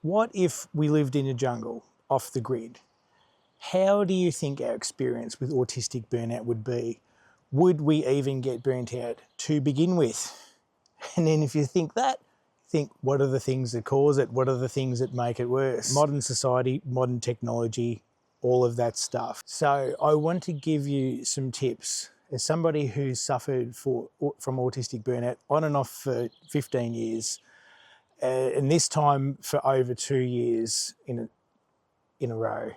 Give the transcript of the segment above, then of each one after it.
What if we lived in a jungle, off the grid? How do you think our experience with autistic burnout would be? Would we even get burnt out to begin with? And then if you think that, think what are the things that cause it? What are the things that make it worse? Modern society, modern technology, all of that stuff. So I want to give you some tips. As somebody who's suffered from autistic burnout on and off for 15 years, and this time for over 2 years in a row.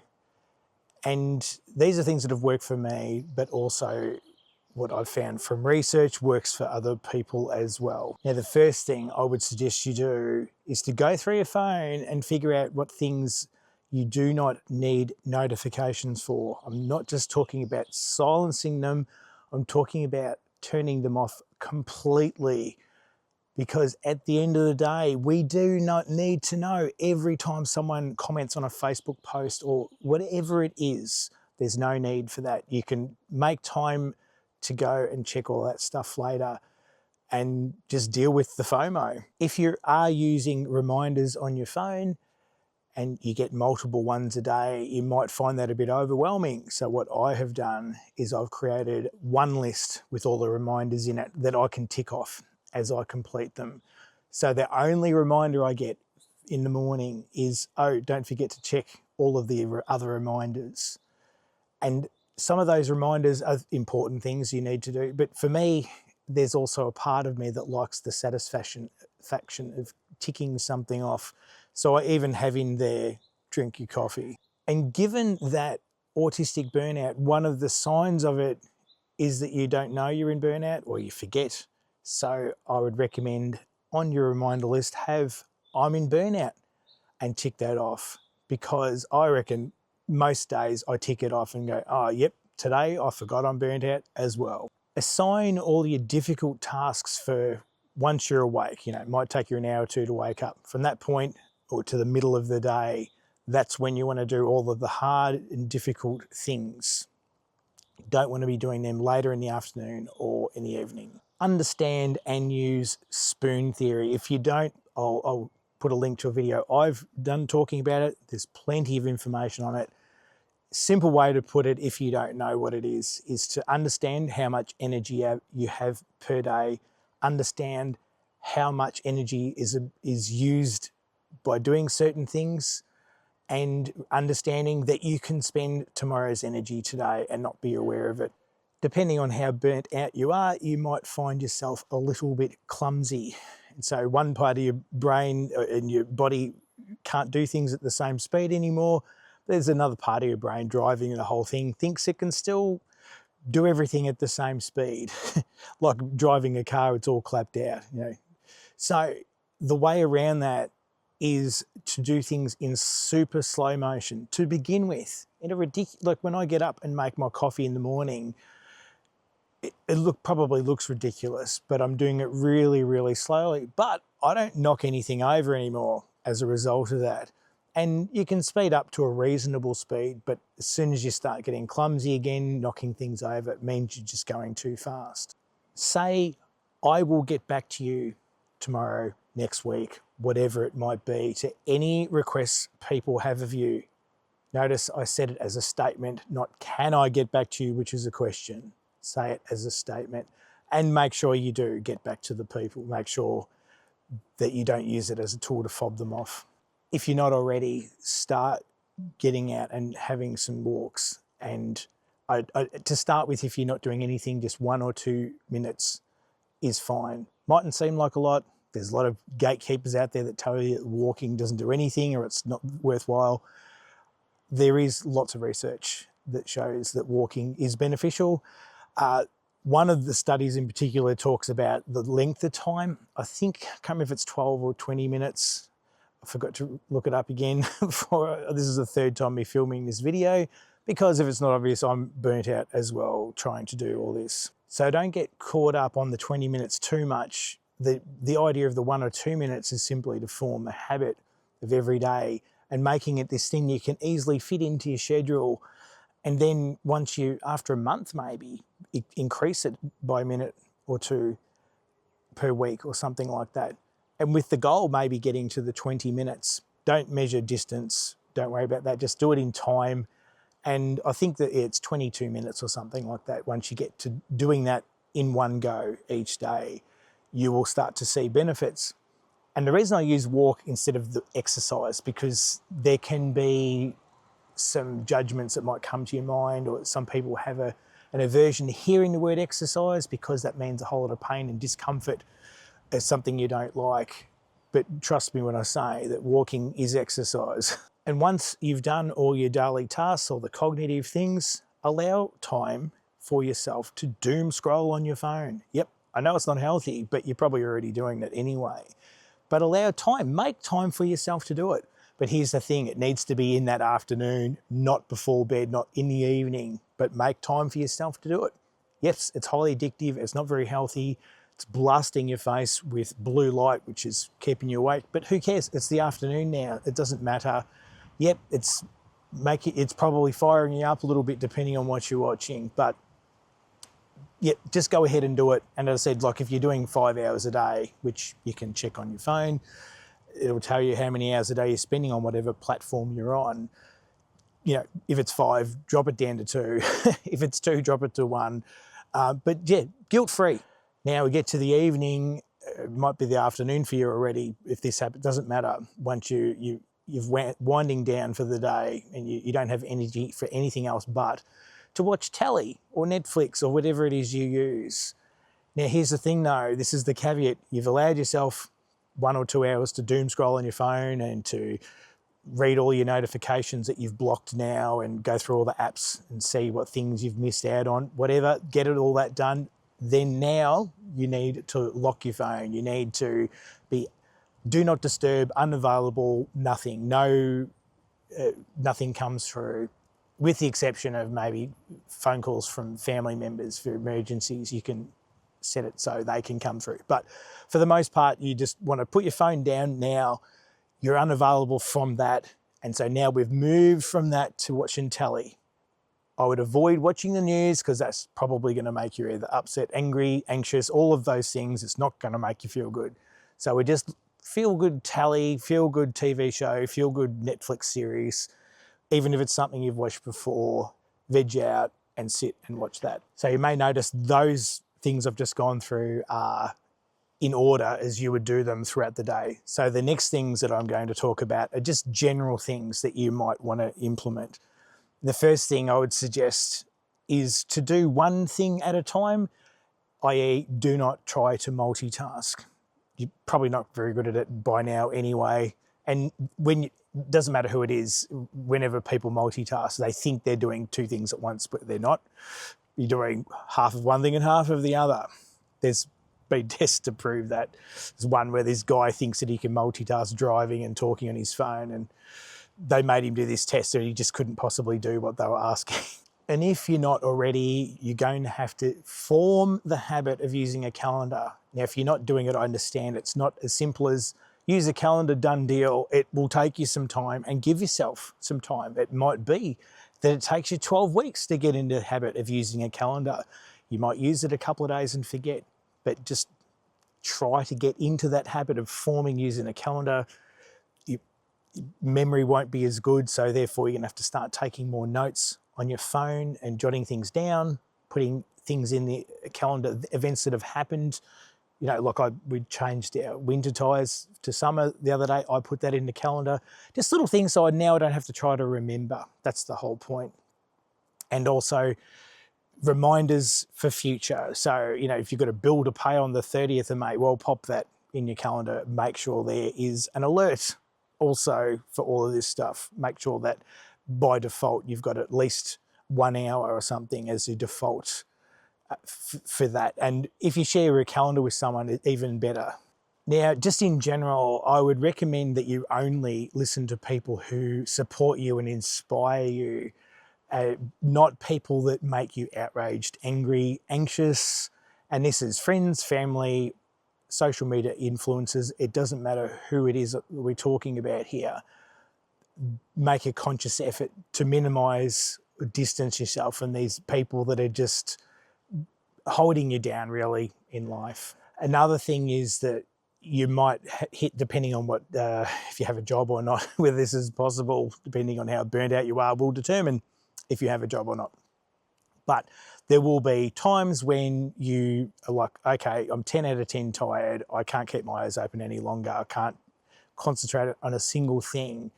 And these are things that have worked for me, but also what I've found from research works for other people as well. Now, the first thing I would suggest you do is to go through your phone and figure out what things you do not need notifications for. I'm not just talking about silencing them, I'm talking about turning them off completely. Because at the end of the day, we do not need to know every time someone comments on a Facebook post or whatever it is. There's no need for that. You can make time to go and check all that stuff later and just deal with the FOMO. If you are using reminders on your phone and you get multiple ones a day, you might find that a bit overwhelming. So what I have done is I've created one list with all the reminders in it that I can tick off as I complete them. So the only reminder I get in the morning is, oh, don't forget to check all of the other reminders. And some of those reminders are important things you need to do. But for me, there's also a part of me that likes the satisfaction of ticking something off. So I even have in there, drink your coffee. And given that autistic burnout, one of the signs of it is that you don't know you're in burnout or you forget. So I would recommend on your reminder list, have I'm in burnout and tick that off, because I reckon most days I tick it off and go, oh, yep, today I forgot I'm burnt out as well. Assign all your difficult tasks for once you're awake. You know, it might take you an hour or two to wake up. From that point or to the middle of the day, that's when you want to do all of the hard and difficult things. You don't want to be doing them later in the afternoon or in the evening. Understand and use spoon theory. If you don't, I'll put a link to a video I've done talking about it. There's plenty of information on it. Simple way to put it, if you don't know what it is to understand how much energy you have per day, understand how much energy is used by doing certain things, and understanding that you can spend tomorrow's energy today and not be aware of it. Depending on how burnt out you are, you might find yourself a little bit clumsy. And so one part of your brain and your body can't do things at the same speed anymore. There's another part of your brain driving the whole thing, thinks it can still do everything at the same speed. Like driving a car, it's all clapped out, you know. So the way around that is to do things in super slow motion to begin with. In a like when I get up and make my coffee in the morning, it probably looks ridiculous, but I'm doing it really, really slowly. But I don't knock anything over anymore as a result of that. And you can speed up to a reasonable speed, but as soon as you start getting clumsy again, knocking things over, it means you're just going too fast. Say, I will get back to you tomorrow, next week, whatever it might be, to any requests people have of you. Notice I said it as a statement, not can I get back to you, which is a question. Say it as a statement, and make sure you do get back to the people. Make sure that you don't use it as a tool to fob them off. If you're not already, start getting out and having some walks. And to start with, if you're not doing anything, just 1 or 2 minutes is fine. Mightn't seem like a lot. There's a lot of gatekeepers out there that tell you that walking doesn't do anything or it's not worthwhile. There is lots of research that shows that walking is beneficial. One of the studies in particular talks about the length of time. I think, I can't remember if it's 12 or 20 minutes. I forgot to look it up again. This is the third time me filming this video, because if it's not obvious, I'm burnt out as well trying to do all this. So don't get caught up on the 20 minutes too much. The idea of the 1 or 2 minutes is simply to form a habit of every day and making it this thing you can easily fit into your schedule. And then once you, after a month maybe, increase it by a minute or 2 per week or something like that. And with the goal maybe getting to the 20 minutes Don't measure distance. Don't worry about that. Just do it in time. And I think that it's 22 minutes or something like that. Once you get to doing that in one go each day, you will start to see benefits. And the reason I use walk instead of the exercise, because there can be some judgments that might come to your mind, or some people have an aversion to hearing the word exercise because that means a whole lot of pain and discomfort as something you don't like. But trust me when I say that walking is exercise. And once you've done all your daily tasks or the cognitive things, allow time for yourself to doom scroll on your phone. Yep, I know it's not healthy, but you're probably already doing that anyway. But allow time, make time for yourself to do it. But here's the thing, it needs to be in that afternoon, not before bed, not in the evening, but make time for yourself to do it. Yes, it's highly addictive, it's not very healthy, it's blasting your face with blue light, which is keeping you awake, but who cares? It's the afternoon now, it doesn't matter. Yep, it's probably firing you up a little bit depending on what you're watching, but yeah, just go ahead and do it. And as I said, like if you're doing 5 hours a day, which you can check on your phone, it'll tell you how many hours a day you're spending on whatever platform you're on. You know, if it's 5, drop it down to 2. If it's 2, drop it to 1. But yeah, guilt-free. Now we get to the evening, it might be the afternoon for you already. If this happens, doesn't matter. Once you've winding down for the day and you don't have energy for anything else but to watch telly or Netflix or whatever it is you use. Now here's the thing though, this is the caveat. You've allowed yourself 1 or 2 hours to doom scroll on your phone and to read all your notifications that you've blocked now and go through all the apps and see what things you've missed out on, whatever, get it all that done. Then now you need to lock your phone. You need to be do not disturb, unavailable, nothing. Nothing comes through, with the exception of maybe phone calls from family members for emergencies. You can set it so they can come through. But for the most part, you just want to put your phone down now. You're unavailable from that. And so now we've moved from that to watching telly. I would avoid watching the news because that's probably going to make you either upset, angry, anxious, all of those things. It's not going to make you feel good. So we just feel good telly, feel good TV show, feel good Netflix series, even if it's something you've watched before, veg out and sit and watch that. So you may notice those things I've just gone through are in order as you would do them throughout the day. So the next things that I'm going to talk about are just general things that you might want to implement. The first thing I would suggest is to do one thing at a time, i.e. do not try to multitask. You're probably not very good at it by now anyway. And it doesn't matter who it is, whenever people multitask, they think they're doing 2 things at once, but they're not. You're doing half of one thing and half of the other. There's been tests to prove that. There's one where this guy thinks that he can multitask driving and talking on his phone, and they made him do this test and he just couldn't possibly do what they were asking. And if you're not already, you're going to have to form the habit of using a calendar. Now, if you're not doing it, I understand it's not as simple as use a calendar, done deal. It will take you some time, and give yourself some time. It might be that it takes you 12 weeks to get into the habit of using a calendar. You might use it a couple of days and forget, but just try to get into that habit of forming using a calendar. Memory won't be as good, so therefore you're going to have to start taking more notes on your phone and jotting things down, putting things in the calendar, events that have happened. You know, like we changed our winter tyres to summer the other day. I put that in the calendar. Just little things so now I don't have to try to remember. That's the whole point. And also reminders for future. So, you know, if you've got a bill to pay on the 30th of May, well, pop that in your calendar. Make sure there is an alert also for all of this stuff. Make sure that by default you've got at least 1 hour or something as your default for that. And if you share a calendar with someone, even better. Now, just in general, I would recommend that you only listen to people who support you and inspire you, not people that make you outraged, angry, anxious. And this is friends, family, social media influencers. It doesn't matter who it is that we're talking about here. Make a conscious effort to minimize, distance yourself from these people that are just holding you down really in life. Another thing is that you might hit, depending on what, if you have a job or not, whether this is possible, depending on how burnt out you are, will determine if you have a job or not. But there will be times when you are like, okay, I'm 10 out of 10 tired. I can't keep my eyes open any longer. I can't concentrate on a single thing.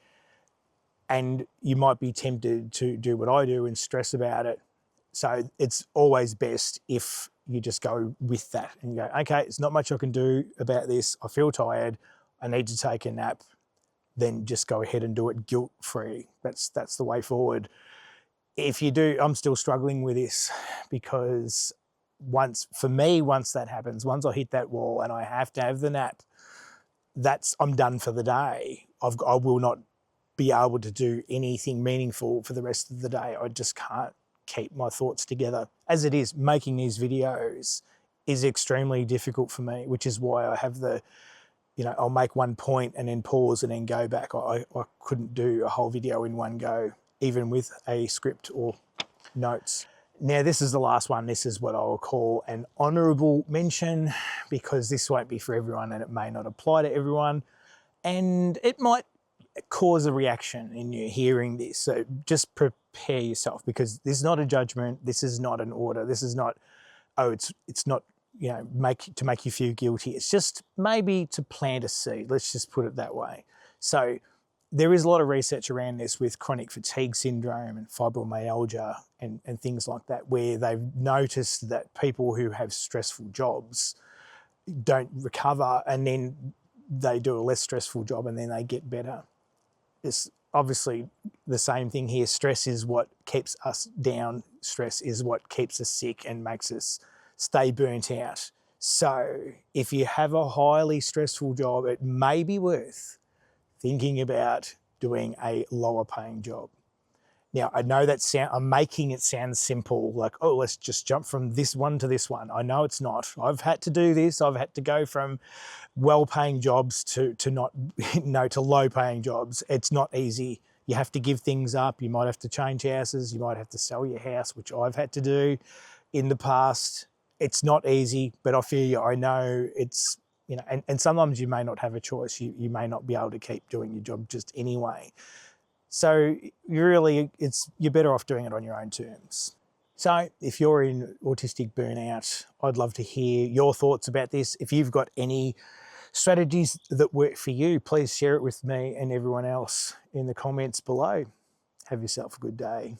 And you might be tempted to do what I do and stress about it. So it's always best if you just go with that and go, okay, it's not much I can do about this. I feel tired. I need to take a nap. Then just go ahead and do it guilt-free. That's the way forward. If you do, I'm still struggling with this because once that happens, once I hit that wall and I have to have the nap, I'm done for the day. I will not be able to do anything meaningful for the rest of the day. I just can't keep my thoughts together. As it is, making these videos is extremely difficult for me, which is why I have I'll make one point and then pause and then go back. I couldn't do a whole video in one go, even with a script or notes. Now, this is the last one. This is what I'll call an honourable mention, because this won't be for everyone and it may not apply to everyone. And it might cause a reaction in you hearing this. So just prepare yourself, because this is not a judgment. This is not an order. This is not, it's not, to make you feel guilty. It's just maybe to plant a seed. Let's just put it that way. So there is a lot of research around this with chronic fatigue syndrome and fibromyalgia and things like that, where they've noticed that people who have stressful jobs don't recover, and then they do a less stressful job and then they get better. It's obviously the same thing here. Stress is what keeps us down. Stress is what keeps us sick and makes us stay burnt out. So if you have a highly stressful job, it may be worth thinking about doing a lower paying job. Now, I know I'm making it sound simple, like, oh, let's just jump from this one to this one. I know it's not. I've had to do this. I've had to go from well-paying jobs to low-paying jobs. It's not easy. You have to give things up. You might have to change houses. You might have to sell your house, which I've had to do in the past. It's not easy, but I feel you. I know it's, and sometimes you may not have a choice. You may not be able to keep doing your job just anyway. So you're better off doing it on your own terms. So if you're in autistic burnout, I'd love to hear your thoughts about this. If you've got any strategies that work for you, please share it with me and everyone else in the comments below. Have yourself a good day.